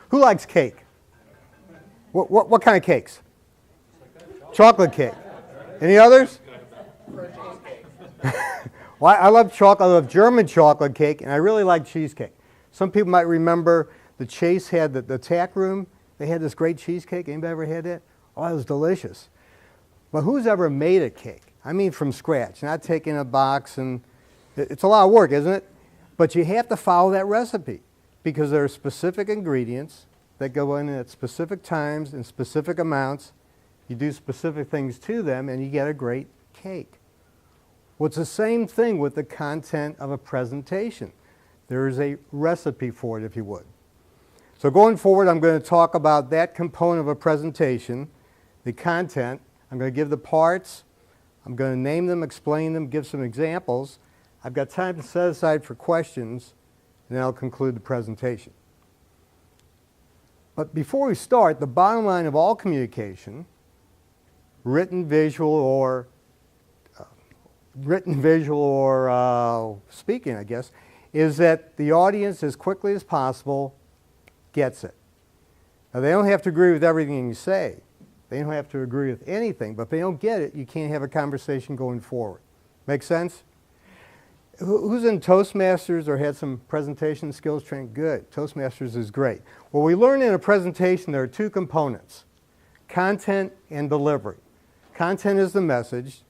Who likes cake? What kind of cakes? Chocolate cake. Any others? Well, I love chocolate. I love German chocolate cake, and I really like cheesecake. Some people might remember the Chase had the tack room. They had this great cheesecake. Anybody ever had that? Oh, it was delicious. But who's ever made a cake? I mean from scratch, not taking a box, and it's a lot of work, isn't it? But you have to follow that recipe because there are specific ingredients that go in at specific times in specific amounts. You do specific things to them, and you get a great cake. Well, it's the same thing with the content of a presentation. There is a recipe for it, if you would. So going forward, I'm going to talk about that component of a presentation, the content. I'm going to give the parts. I'm going to name them, explain them, give some examples. I've got time to set aside for questions, and then I'll conclude the presentation. But before we start, the bottom line of all communication, written, visual, or speaking, I guess, is that the audience, as quickly as possible, gets it. Now, they don't have to agree with everything you say. They don't have to agree with anything, but if they don't get it, you can't have a conversation going forward. Make sense? Who's in Toastmasters or had some presentation skills training? Good. Toastmasters is great. Well, we learned in a presentation there are two components, content and delivery. Content is the message.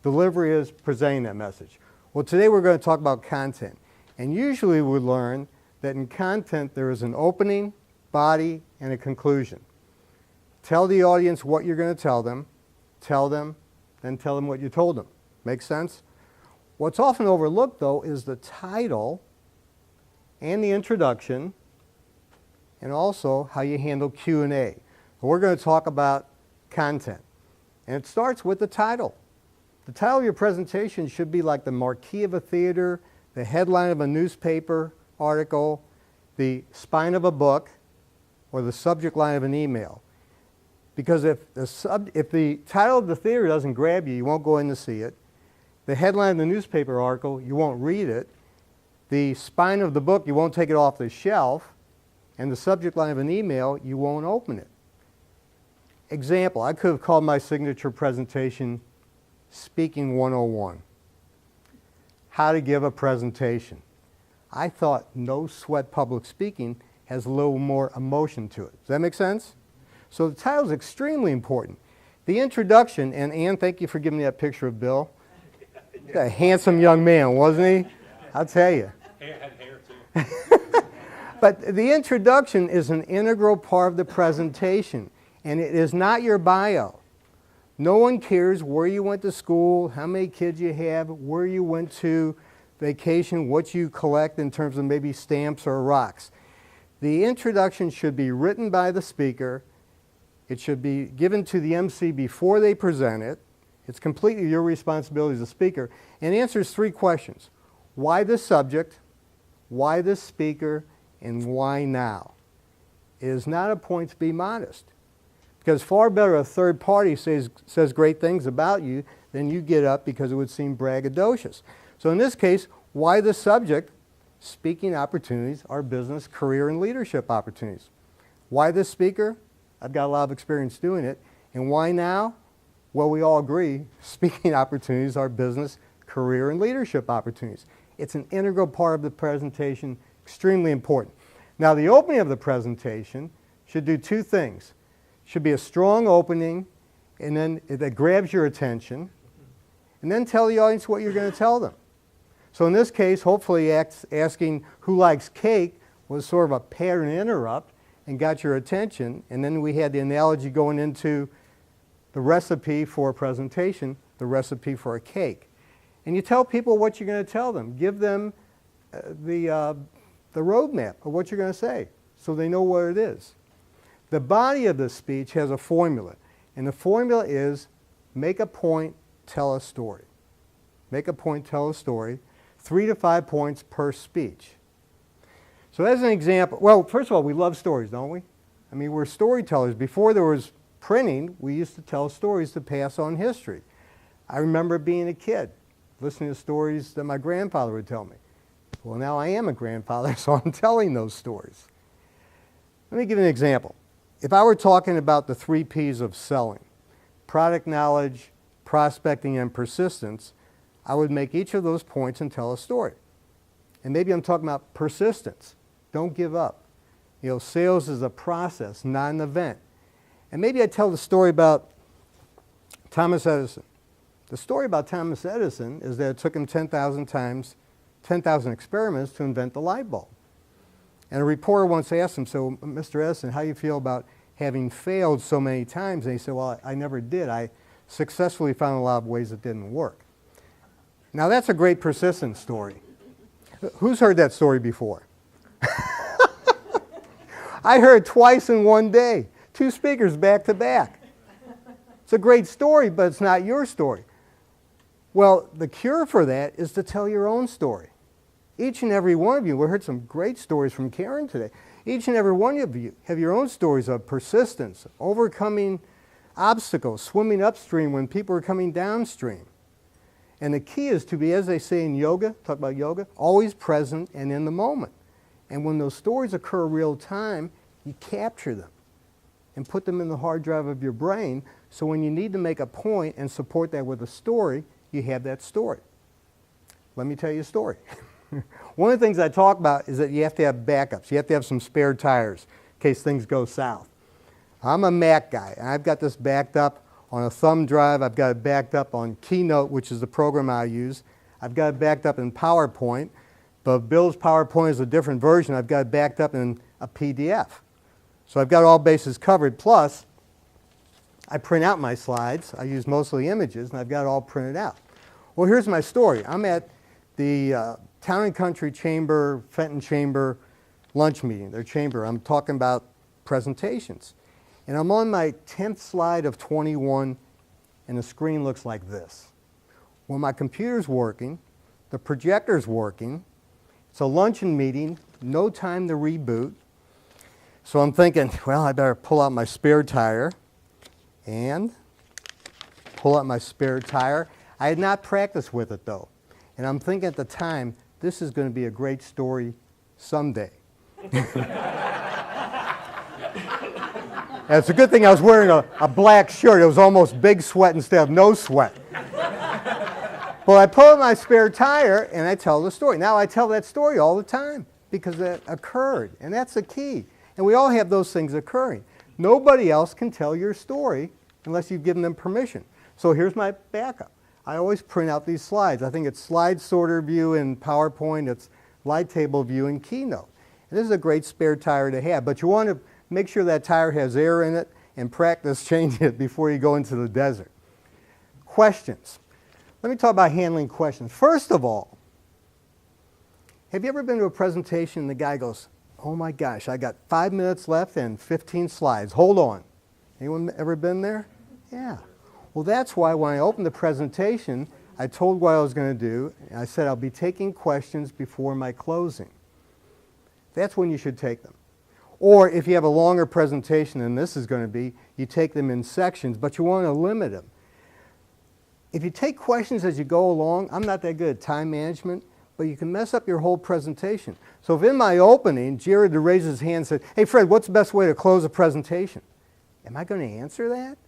Delivery is presenting that message. Well, today we're going to talk about content. And usually we learn that in content there is an opening, body, and a conclusion. Tell the audience what you're going to tell them, then tell them what you told them. Make sense? What's often overlooked, though, is the title and the introduction, and also how you handle Q&A. We're going to talk about content. And it starts with the title. The title of your presentation should be like the marquee of a theater, the headline of a newspaper article, the spine of a book, or the subject line of an email. Because if the title of the theater doesn't grab you, you won't go in to see it. The headline of the newspaper article, you won't read it. The spine of the book, you won't take it off the shelf. And the subject line of an email, you won't open it. Example, I could have called my signature presentation Speaking 101. How to give a presentation. I thought no sweat public speaking has a little more emotion to it. Does that make sense? So the title is extremely important. The introduction, and Ann, thank you for giving me that picture of Bill. A handsome young man, wasn't he? I'll tell you. He had hair too. But the introduction is an integral part of the presentation, and it is not your bio. No one cares where you went to school, how many kids you have, where you went to vacation, what you collect in terms of maybe stamps or rocks. The introduction should be written by the speaker. It should be given to the MC before they present it. It's completely your responsibility as a speaker. And it answers three questions. Why this subject? Why this speaker? And why now? It is not a point to be modest. Because far better a third party says great things about you than you get up because it would seem braggadocious. So in this case, why the subject? Speaking opportunities are business, career, and leadership opportunities. Why this speaker? I've got a lot of experience doing it. And why now? Well, we all agree speaking opportunities are business, career, and leadership opportunities. It's an integral part of the presentation, extremely important. Now, the opening of the presentation should do two things. Should be a strong opening, and then that grabs your attention, and then tell the audience what you're going to tell them. So in this case, hopefully asking who likes cake was sort of a pattern interrupt and got your attention, and then we had the analogy going into the recipe for a presentation, the recipe for a cake. And you tell people what you're going to tell them. Give them the roadmap of what you're going to say so they know what it is. The body of the speech has a formula, and the formula is make a point, tell a story. Make a point, tell a story. 3 to 5 points per speech. So as an example, well, first of all, we love stories, don't we? I mean, we're storytellers. Before there was printing, we used to tell stories to pass on history. I remember being a kid, listening to stories that my grandfather would tell me. Well, now I am a grandfather, so I'm telling those stories. Let me give you an example. If I were talking about the 3 P's of selling, product knowledge, prospecting, and persistence, I would make each of those points and tell a story. And maybe I'm talking about persistence. Don't give up. You know, sales is a process, not an event. And maybe I tell the story about Thomas Edison. The story about Thomas Edison is that it took him 10,000 experiments to invent the light bulb. And a reporter once asked him, so Mr. Edison, how do you feel about having failed so many times? And he said, well, I never did. I successfully found a lot of ways it didn't work. Now that's a great persistence story. Who's heard that story before? I heard it twice in one day. 2 speakers back to back. It's a great story, but it's not your story. Well, the cure for that is to tell your own story. Each and every one of you, we heard some great stories from Karen today. Each and every one of you have your own stories of persistence, overcoming obstacles, swimming upstream when people are coming downstream. And the key is to be, as they say in yoga, talk about yoga, always present and in the moment. And when those stories occur real time, you capture them and put them in the hard drive of your brain, so when you need to make a point and support that with a story, you have that story. Let me tell you a story. One of the things I talk about is that you have to have backups. You have to have some spare tires in case things go south. I'm a Mac guy. I've got this backed up on a thumb drive. I've got it backed up on Keynote, which is the program I use. I've got it backed up in PowerPoint, but Bill's PowerPoint is a different version. I've got it backed up in a PDF. So I've got all bases covered. Plus, I print out my slides. I use mostly images, and I've got it all printed out. Well, here's my story. I'm at the Town and Country Chamber, Fenton Chamber lunch meeting, their chamber. I'm talking about presentations. And I'm on my 10th slide of 21, and the screen looks like this. Well, my computer's working, the projector's working, it's a luncheon meeting, no time to reboot. So I'm thinking, well, I better pull out my spare tire and pull out my spare tire. I had not practiced with it, though. And I'm thinking at the time, this is going to be a great story someday. And it's a good thing I was wearing a black shirt. It was almost big sweat instead of no sweat. Well, I pull out my spare tire and I tell the story. Now I tell that story all the time because it occurred, and that's the key. And we all have those things occurring. Nobody else can tell your story unless you've given them permission. So here's my backup. I always print out these slides. I think it's slide sorter view in PowerPoint. It's light table view in Keynote. And this is a great spare tire to have, but you want to make sure that tire has air in it and practice changing it before you go into the desert. Questions. Let me talk about handling questions. First of all, have you ever been to a presentation and the guy goes, oh my gosh, I got 5 minutes left and 15 slides. Hold on. Anyone ever been there? Yeah. Well, that's why when I opened the presentation, I told what I was going to do. And I said I'll be taking questions before my closing. That's when you should take them. Or if you have a longer presentation than this is going to be, you take them in sections, but you want to limit them. If you take questions as you go along, I'm not that good at time management, but you can mess up your whole presentation. So if in my opening, Jared raised his hand and said, hey Fred, what's the best way to close a presentation? Am I going to answer that?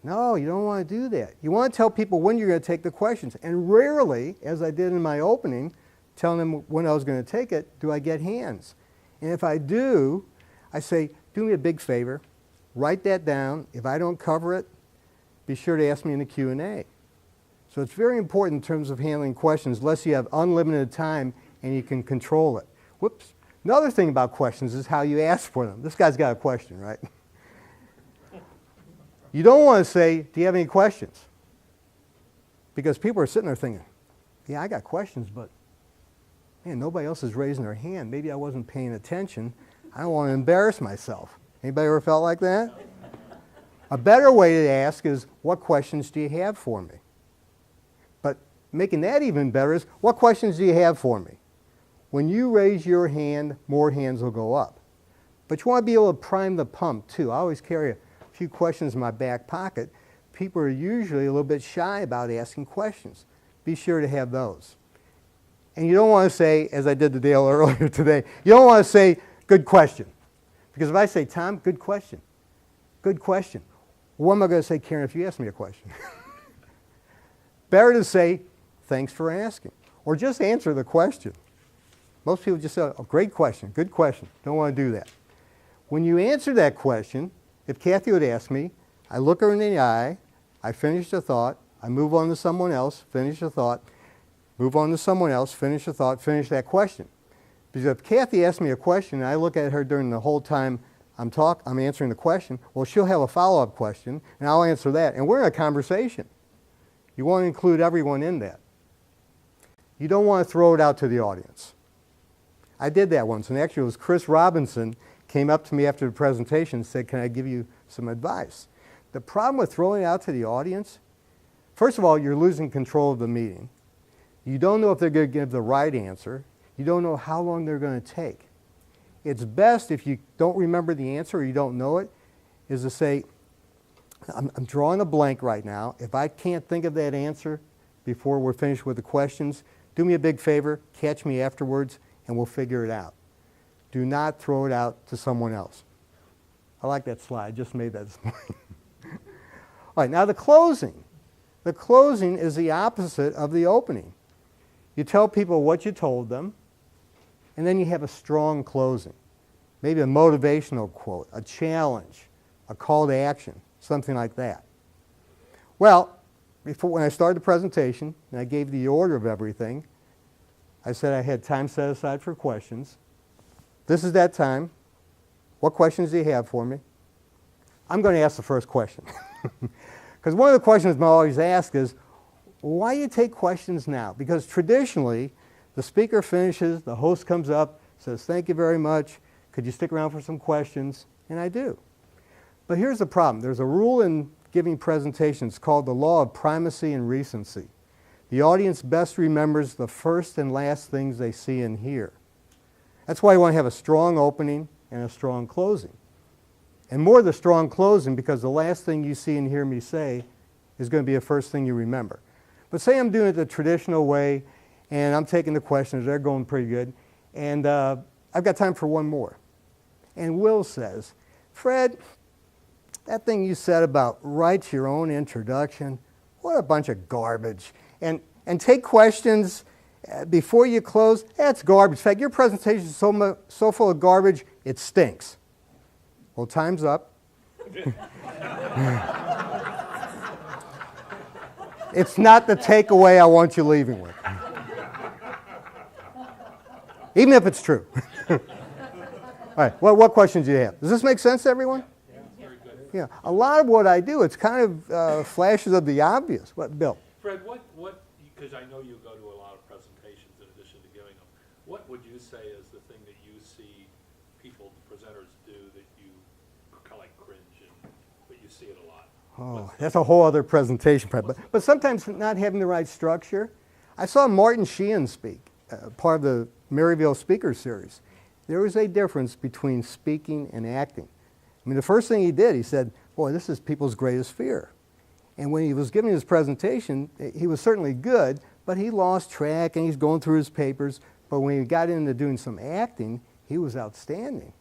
No, you don't want to do that. You want to tell people when you're going to take the questions. And rarely, as I did in my opening, telling them when I was going to take it, do I get hands. And if I do, I say, do me a big favor, write that down. If I don't cover it, be sure to ask me in the Q&A. So it's very important in terms of handling questions, unless you have unlimited time and you can control it. Whoops. Another thing about questions is how you ask for them. This guy's got a question, right? You don't want to say, do you have any questions? Because people are sitting there thinking, yeah, I got questions, but man, nobody else is raising their hand. Maybe I wasn't paying attention. I don't want to embarrass myself. Anybody ever felt like that? A better way to ask is, what questions do you have for me? But making that even better is, what questions do you have for me? When you raise your hand, more hands will go up. But you want to be able to prime the pump too. I always carry a few questions in my back pocket. People are usually a little bit shy about asking questions. Be sure to have those. And you don't want to say, as I did to Dale earlier today, you don't want to say, good question. Because if I say, Tom, good question. Good question. What am I going to say, Karen, if you ask me a question? Better to say, thanks for asking. Or just answer the question. Most people just say, oh, great question, good question. Don't want to do that. When you answer that question, if Kathy would ask me, I look her in the eye, I finish the thought, I move on to someone else, finish the thought, move on to someone else, finish the thought, finish that question. Because if Kathy asks me a question and I look at her during the whole time I'm answering the question, well, she'll have a follow-up question, and I'll answer that. And we're in a conversation. You want to include everyone in that. You don't want to throw it out to the audience. I did that once, and actually it was Chris Robinson came up to me after the presentation and said, can I give you some advice? The problem with throwing it out to the audience, first of all, you're losing control of the meeting. You don't know if they're going to give the right answer. You don't know how long they're going to take. It's best if you don't remember the answer or you don't know it, is to say, I'm drawing a blank right now. If I can't think of that answer before we're finished with the questions, do me a big favor, catch me afterwards, and we'll figure it out. Do not throw it out to someone else. I like that slide. I just made that this morning. All right, now the closing. The closing is the opposite of the opening. You tell people what you told them, and then you have a strong closing. Maybe a motivational quote, a challenge, a call to action, something like that. Well, when I started the presentation, and I gave the order of everything, I said I had time set aside for questions. This is that time. What questions do you have for me? I'm going to ask the first question. Because one of the questions I'm always asked is, why do you take questions now? Because traditionally, the speaker finishes, the host comes up, says, thank you very much. Could you stick around for some questions? And I do. But here's the problem. There's a rule in giving presentations called the law of primacy and recency. The audience best remembers the first and last things they see and hear. That's why you want to have a strong opening and a strong closing. And more the strong closing, because the last thing you see and hear me say is going to be the first thing you remember. But say I'm doing it the traditional way, and I'm taking the questions, they're going pretty good, and I've got time for one more. And Will says, Fred, that thing you said about write your own introduction, what a bunch of garbage. And take questions before you close, that's garbage. In fact, your presentation is so full of garbage, it stinks. Well, time's up. It's not the takeaway I want you leaving with. Even if it's true. All right, what questions do you have? Does this make sense to everyone? Yeah, very good. Yeah, a lot of what I do, it's kind of flashes of the obvious. What, Bill? Fred, because I know you go to a lot of presentations in addition to giving them, what would you say is the thing that you see people, presenters do that you kind of like cringe, but you see it a lot? Oh, that's a whole other presentation. But sometimes not having the right structure. I saw Martin Sheehan speak, part of the Maryville Speaker Series. There was a difference between speaking and acting. I mean, the first thing he did, he said, boy, this is people's greatest fear. And when he was giving his presentation, he was certainly good, but he lost track and he's going through his papers. But when he got into doing some acting, he was outstanding.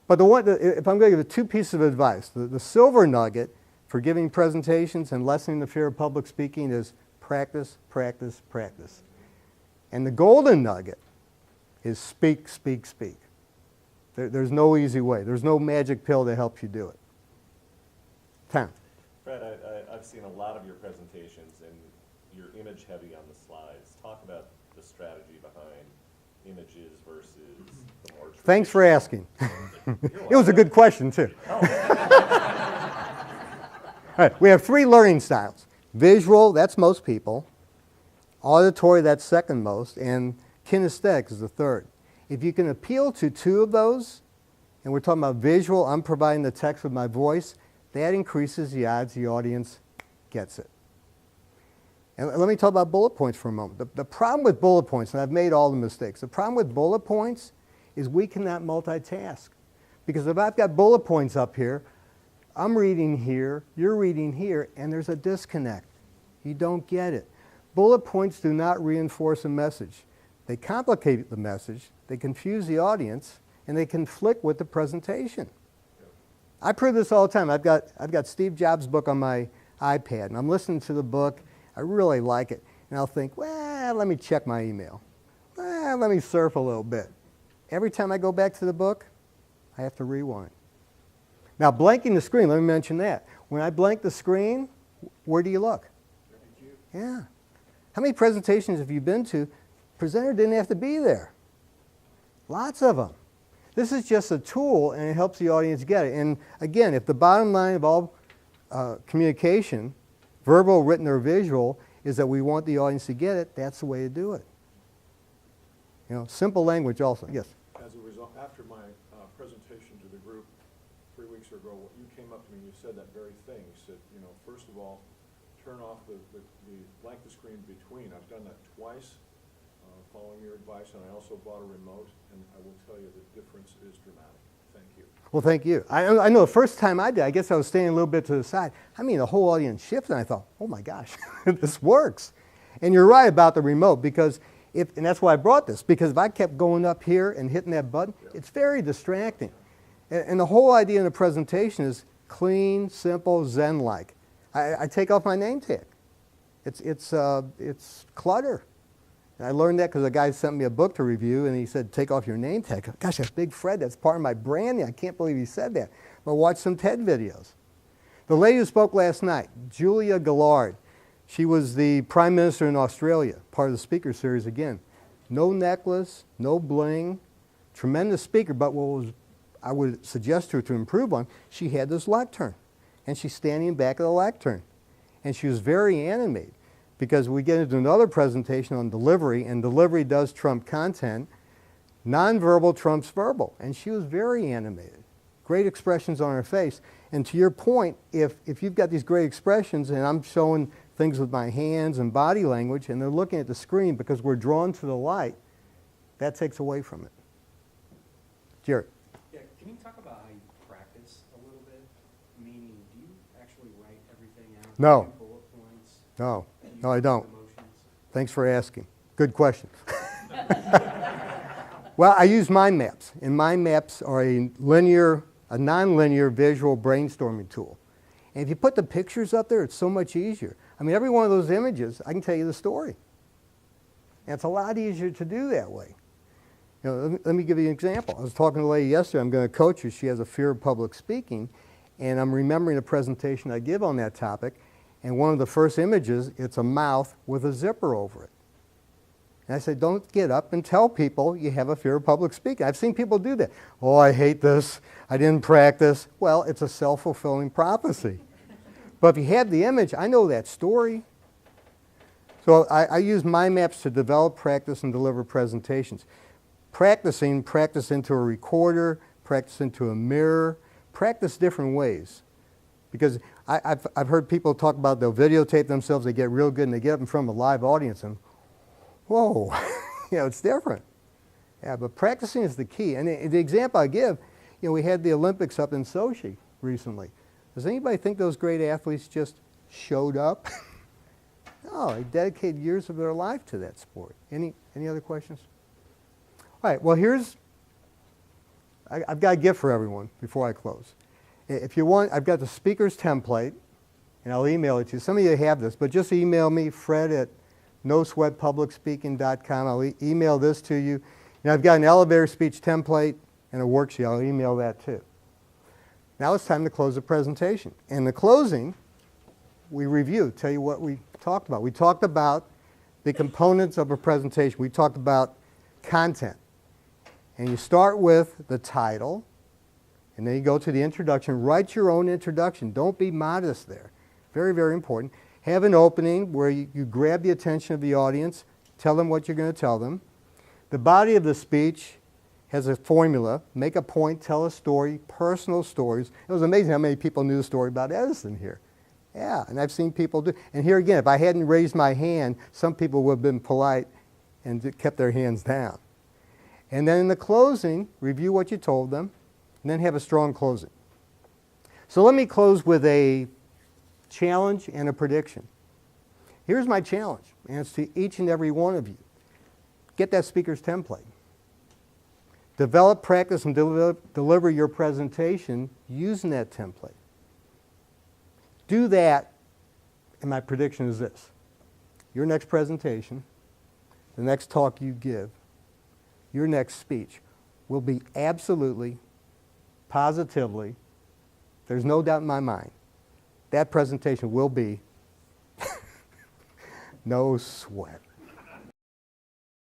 But if I'm going to give two pieces of advice, the silver nugget for giving presentations and lessening the fear of public speaking is practice, practice, practice. And the golden nugget is speak, speak, speak. There's no easy way. There's no magic pill that helps you do it. Tom. Fred, I've seen a lot of your presentations, and you're image heavy on the slides. Talk about the strategy behind images versus the more traditional. Thanks for asking. It was a good question, too. Oh. All right, we have three learning styles. Visual, that's most people. Auditory, that's second most. And kinesthetic is the third. If you can appeal to two of those, and we're talking about visual, I'm providing the text with my voice, that increases the odds the audience gets it. And let me talk about bullet points for a moment. The problem with bullet points, and I've made all the mistakes, the problem with bullet points is we cannot multitask. Because if I've got bullet points up here, I'm reading here, you're reading here, and there's a disconnect. You don't get it. Bullet points do not reinforce a message. They complicate the message, they confuse the audience, and they conflict with the presentation. I prove this all the time. I've got Steve Jobs' book on my iPad, and I'm listening to the book. I really like it. And I'll think, well, let me check my email. Well, let me surf a little bit. Every time I go back to the book, I have to rewind. Now, blanking the screen, let me mention that. When I blank the screen, where do you look? Yeah. How many presentations have you been to? Presenter didn't have to be there. Lots of them. This is just a tool, and it helps the audience get it. And again, if the bottom line of all communication, verbal, written, or visual, is that we want the audience to get it, that's the way to do it. You know, simple language also. Yes? As a result, after my presentation to the group 3 weeks ago, you came up to me and you said that very thing. You said, you know, first of all, turn off the blank the screen between. I've done that twice, following your advice, and I also bought a remote, and I will tell you the difference is dramatic. Thank you. Well, thank you. I know the first time I did, I guess I was standing a little bit to the side. I mean, the whole audience shifted, and I thought, oh my gosh, this works. And you're right about the remote, because and that's why I brought this, because if I kept going up here and hitting that button, it's very distracting. And the whole idea in the presentation is clean, simple, Zen-like. I take off my name tag. It's clutter. And I learned that because a guy sent me a book to review, and he said, take off your name tag. Gosh, that's Big Fred. That's part of my branding. I can't believe he said that. But watch some TED videos. The lady who spoke last night, Julia Gillard, she was the Prime Minister in Australia, part of the speaker series again. No necklace, no bling, tremendous speaker, but I would suggest to her to improve on, she had this lectern. And she's standing back of the lectern. And she was very animated, because we get into another presentation on delivery, and delivery does trump content. Nonverbal trumps verbal, and she was very animated. Great expressions on her face. And to your point, if you've got these great expressions, and I'm showing things with my hands and body language, and they're looking at the screen because we're drawn to the light, that takes away from it. Jared. Yeah, can you talk about how you practice a little bit? Meaning, do you actually write everything out? No. Do you bullet points? No. Do you No, I use don't. emotions? Thanks for asking. Good question. Well, I use mind maps, and mind maps are a nonlinear visual brainstorming tool. And if you put the pictures up there, it's so much easier. I mean, every one of those images, I can tell you the story. And it's a lot easier to do that way. You know, let me give you an example. I was talking to a lady yesterday. I'm going to coach her. She has a fear of public speaking, and I'm remembering a presentation I give on that topic. And one of the first images, it's a mouth with a zipper over it. And I said, don't get up and tell people you have a fear of public speaking. I've seen people do that. Oh, I hate this. I didn't practice. Well, it's a self-fulfilling prophecy. But if you have the image, I know that story. So I use mind maps to develop, practice, and deliver presentations. Practice into a recorder, practice into a mirror, practice different ways. Because I've heard people talk about they'll videotape themselves, they get real good, and they get up in front of a live audience, and whoa, you know, it's different. Yeah, but practicing is the key. And the example I give, you know, we had the Olympics up in Sochi recently. Does anybody think those great athletes just showed up? No, they dedicated years of their life to that sport. Any other questions? All right, well, I've got a gift for everyone before I close. If you want, I've got the speaker's template, and I'll email it to you. Some of you have this, but just email me, fred@nosweatpublicspeaking.com. I'll email this to you. And I've got an elevator speech template and a worksheet. I'll email that too. Now it's time to close the presentation. And the closing, we review, tell you what we talked about. We talked about the components of a presentation. We talked about content. And you start with the title, and then you go to the introduction. Write your own introduction. Don't be modest there. Very, very important. Have an opening where you grab the attention of the audience, tell them what you're going to tell them. The body of the speech has a formula. Make a point, tell a story, personal stories. It was amazing how many people knew the story about Edison here. Yeah, and I've seen people do. And here again, if I hadn't raised my hand, some people would have been polite and kept their hands down. And then in the closing, review what you told them, and then have a strong closing. So let me close with a challenge and a prediction. Here's my challenge, and it's to each and every one of you. Get that speaker's template. Develop, practice, and deliver your presentation using that template. Do that, and my prediction is this. Your next presentation, the next talk you give, your next speech will be absolutely, positively, there's no doubt in my mind, that presentation will be no sweat.